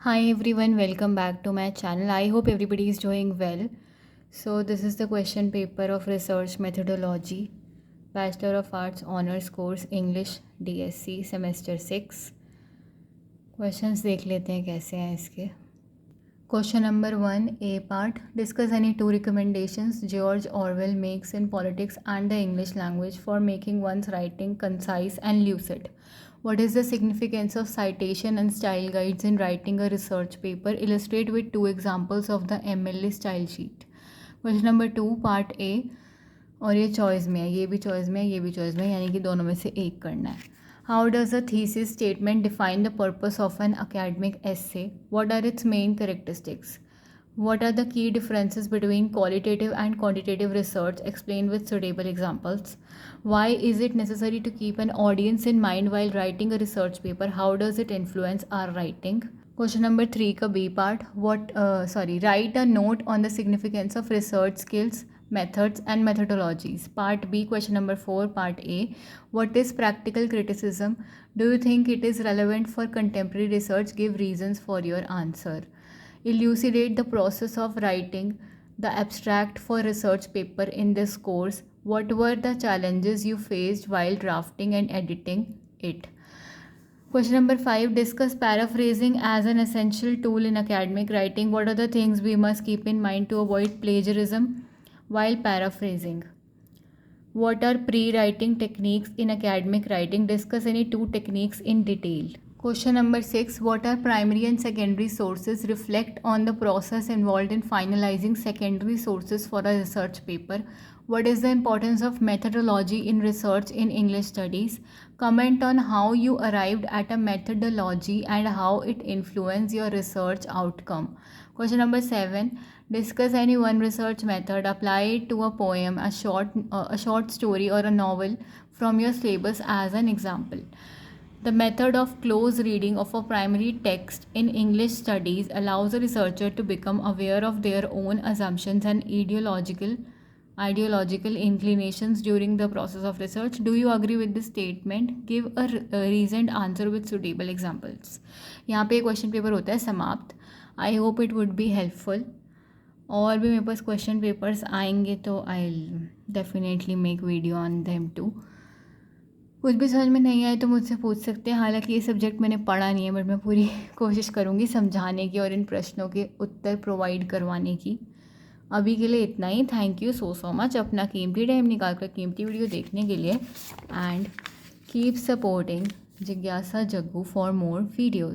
Hi everyone, welcome back to my channel. I hope everybody is doing well. So this is the question paper of research methodology, Bachelor of Arts Honors Course English DSC semester 6. Questions देख लेते हैं कैसे हैं इसके. Question number 1, A part. Discuss any two recommendations George Orwell makes in politics and the English language for making one's writing concise and lucid. What is the significance of citation and style guides in writing a research paper? Illustrate with two examples of the MLA style sheet. Question number 2, part A. और ये choice में है, ये भी choice में है, ये भी चॉइस में है, यानी कि दोनों में से एक करना है. How does a thesis statement define the purpose of an academic essay? What are its main characteristics? What are the key differences between qualitative and quantitative research? Explain with suitable examples. Why is it necessary to keep an audience in mind while writing a research paper? How does it influence our writing? Question number 3 का B part. Write a note on the significance of research skills, methods and methodologies. Part B, question number 4, part A. What is practical criticism? Do you think it is relevant for contemporary research? Give reasons for your answer. Elucidate the process of writing the abstract for research paper in this course. What were the challenges you faced while drafting and editing it? Question number 5, discuss paraphrasing as an essential tool in academic writing. What are the things we must keep in mind to avoid plagiarism while paraphrasing? What are pre-writing techniques in academic writing? Discuss any two techniques in detail. Question number 6, what are primary and secondary sources? Reflect on the process involved in finalizing secondary sources for a research paper. What is the importance of methodology in research in English studies? Comment on how you arrived at a methodology and how it influenced your research outcome. Question number 7, discuss any one research method. Apply it to a poem, a short story or a novel from your syllabus as an example. The method of close reading of a primary text in English studies allows a researcher to become aware of their own assumptions and ideological inclinations during the process of research. Do you agree with this statement? Give a reasoned answer with suitable examples. यहाँ पे question paper होता है समाप्त. I hope it would be helpful. और भी मेरे पास question papers आएंगे तो I definitely make video on them too. कुछ भी समझ में नहीं आए तो मुझसे पूछ सकते हैं. हालांकि ये सब्जेक्ट मैंने पढ़ा नहीं है, बट मैं पूरी कोशिश करूँगी समझाने की और इन प्रश्नों के उत्तर प्रोवाइड करवाने की. अभी के लिए इतना ही. थैंक यू सो मच अपना कीमती टाइम निकाल कर कीमती वीडियो देखने के लिए. एंड कीप सपोर्टिंग जिज्ञासा जग्गू फॉर मोर वीडियोज़.